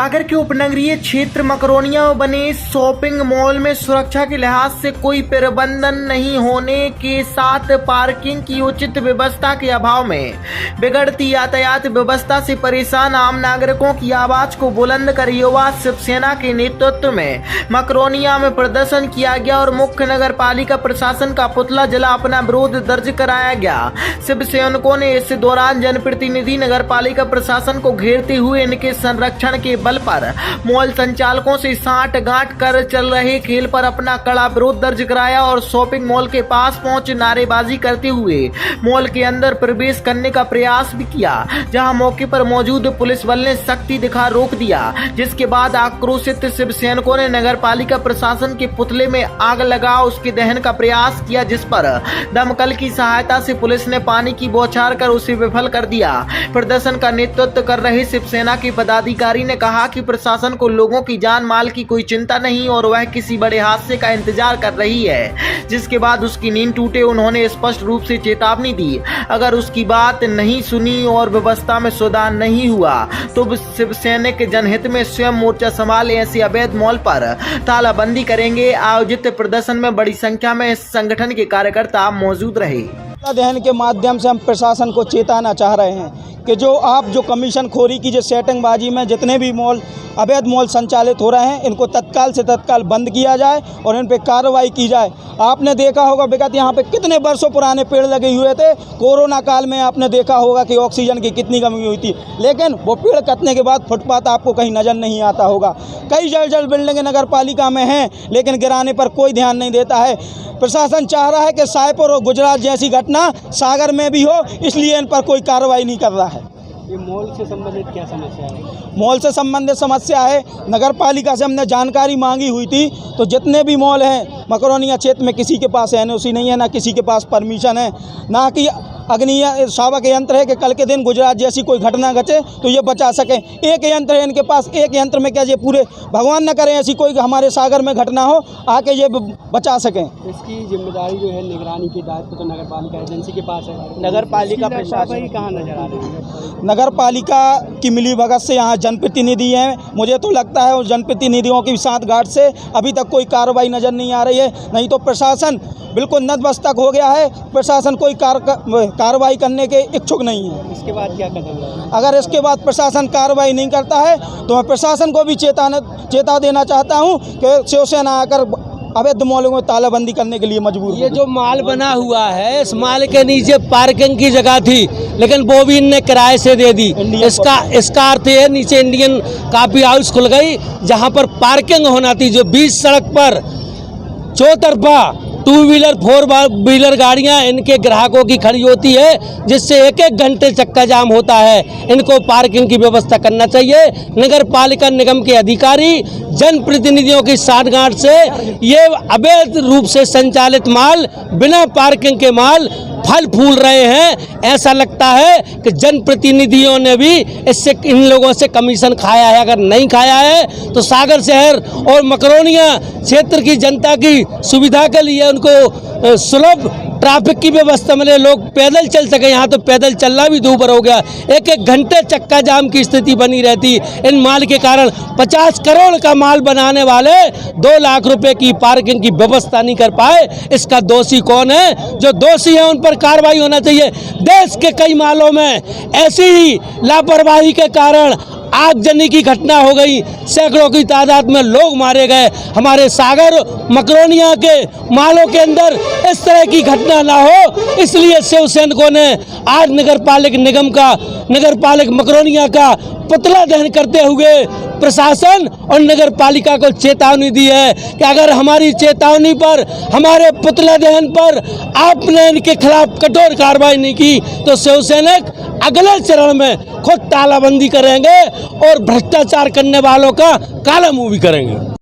सागर के उपनगरीय क्षेत्र मकरोनिया में बने शॉपिंग मॉल में सुरक्षा के लिहाज से कोई प्रबंधन नहीं होने के साथ पार्किंग की उचित व्यवस्था के अभाव में बिगड़ती यातायात व्यवस्था से परेशान आम नागरिकों की आवाज को बुलंद कर युवा शिवसेना के नेतृत्व में मकरोनिया में प्रदर्शन किया गया और मुख्य नगर पालिका प्रशासन का पुतला जला अपना विरोध दर्ज कराया गया। शिवसैनिकों ने इस दौरान जनप्रतिनिधि नगर पालिका प्रशासन को घेरते हुए इनके संरक्षण के बल पर मॉल संचालकों से साठ गांठ कर चल रहे खेल पर अपना कड़ा विरोध दर्ज कराया और शॉपिंग मॉल के पास पहुंच नारेबाजी करते हुए मॉल के अंदर प्रवेश करने का प्रयास भी किया, जहां मौके पर मौजूद पुलिस बल ने सख्ती दिखा रोक दिया, जिसके बाद आक्रोशित शिवसैनिकों ने नगर पालिका प्रशासन के पुतले में आग लगा उसके दहन का प्रयास किया, जिस पर दमकल की सहायता से पुलिस ने पानी की बौछार कर उसे विफल कर दिया। प्रदर्शन का नेतृत्व कर रहे शिवसेना के पदाधिकारी ने कहा कि प्रशासन को लोगों की जान माल की कोई चिंता नहीं और वह किसी बड़े हादसे का इंतजार कर रही है, जिसके बाद उसकी नींद टूटे। उन्होंने स्पष्ट रूप से चेतावनी दी, अगर उसकी बात नहीं सुनी और व्यवस्था में सुधार नहीं हुआ तो शिवसैनिक जनहित में स्वयं मोर्चा संभाले ऐसे अवैध मॉल पर तालाबंदी करेंगे। आयोजित प्रदर्शन में बड़ी संख्या में इस संगठन के कार्यकर्ता मौजूद रहे। दहन के माध्यम से हम प्रशासन को चेताना चाह रहे हैं कि जो आप जो कमीशन खोरी की जो सेटिंगबाजी में जितने भी मॉल अवैध मॉल संचालित हो रहे हैं, इनको तत्काल से तत्काल बंद किया जाए और इन पे कार्रवाई की जाए। आपने देखा होगा विगत यहाँ पे कितने वर्षों पुराने पेड़ लगे हुए थे। कोरोना काल में आपने देखा होगा कि ऑक्सीजन की कितनी कमी हुई थी, लेकिन वो पेड़ कटने के बाद फुटपाथ आपको कहीं नज़र नहीं आता होगा। कई जर्जर बिल्डिंगें नगर पालिका में हैं, लेकिन गिराने पर कोई ध्यान नहीं देता है। प्रशासन चाह रहा है कि सायपुर और गुजरात जैसी घटना सागर में भी हो, इसलिए इन पर कोई कार्रवाई नहीं कर रहा है। ये मॉल से संबंधित क्या समस्या है? मॉल से संबंधित समस्या है, नगर पालिका से हमने जानकारी मांगी हुई थी, तो जितने भी मॉल हैं मकरोनिया क्षेत्र में किसी के पास एनओसी नहीं है, ना किसी के पास परमिशन है, ना कि अग्नि शावक यंत्र है कि कल के दिन गुजरात जैसी कोई घटना घटे तो ये बचा सकें। एक यंत्र है इनके पास, एक यंत्र में क्या ये पूरे भगवान न करें ऐसी कोई हमारे सागर में घटना हो आके ये बचा सकें। इसकी जिम्मेदारी जो है निगरानी की दायित्व तो नगर पालिका एजेंसी के पास है। नगर पालिका प्रशासन कहाँ नजर आ रही है? नगर पालिका की मिलीभगत से यहाँ जनप्रतिनिधि हैं, मुझे तो लगता है उस जनप्रतिनिधियों की साथ गांठ से अभी तक कोई कार्रवाई नज़र नहीं आ रही है। नहीं तो प्रशासन बिल्कुल नतमस्तक हो गया है, प्रशासन कोई कार्रवाई करने के इच्छुक नहीं है। इसके बाद क्या कदम है? अगर इसके बाद प्रशासन कार्रवाई नहीं करता है तो मैं प्रशासन को भी चेता देना चाहता हूं कि शिवसेना आकर अवैध मॉलों में तालाबंदी करने के लिए मजबूर। ये जो माल बना हुआ है, इस माल के नीचे पार्किंग की जगह थी, लेकिन वो भी इनने किराए से दे दी। इसका अर्थ है नीचे इंडियन कॉफी हाउस खुल गई, जहां पर पार्किंग होना थी, जो बीच सड़क पर चौतरफा टू व्हीलर फोर व्हीलर गाड़ियां इनके ग्राहकों की खड़ी होती है, जिससे एक एक घंटे चक्का जाम होता है। इनको पार्किंग की व्यवस्था करना चाहिए। नगर पालिका निगम के अधिकारी जनप्रतिनिधियों की साठगांठ से ये अवैध रूप से संचालित माल, बिना पार्किंग के माल फल फूल रहे हैं। ऐसा लगता है कि जनप्रतिनिधियों ने भी इससे इन लोगों से कमीशन खाया है। अगर नहीं खाया है तो सागर शहर और मकरोनिया क्षेत्र की जनता की सुविधा के लिए उनको सुलभ ट्रैफिक की व्यवस्था मिले, लोग पैदल चल सके। यहाँ तो पैदल चलना भी दूभर हो गया, एक एक घंटे चक्का जाम की स्थिति बनी रहती इन माल के कारण। 50 करोड़ का माल बनाने वाले 2 लाख रुपए की पार्किंग की व्यवस्था नहीं कर पाए। इसका दोषी कौन है? जो दोषी है उन पर कार्रवाई होना चाहिए। देश के कई मालों में ऐसी ही लापरवाही के कारण आगजनी की घटना हो गई, सैकड़ों की तादाद में लोग मारे गए। हमारे सागर मकरोनिया के मालों के अंदर इस तरह की घटना ना हो, इसलिए शिवसैनिकों ने आज नगर पालिक निगम का, नगर पालिक मकरोनिया का पुतला दहन करते हुए प्रशासन और नगर पालिका को चेतावनी दी है कि अगर हमारी चेतावनी पर, हमारे पुतला दहन पर आपने इनके खिलाफ कठोर कार्रवाई नहीं की तो शिवसैनिक अगले चरण में खुद तालाबंदी करेंगे और भ्रष्टाचार करने वालों का काला मुंह भी करेंगे।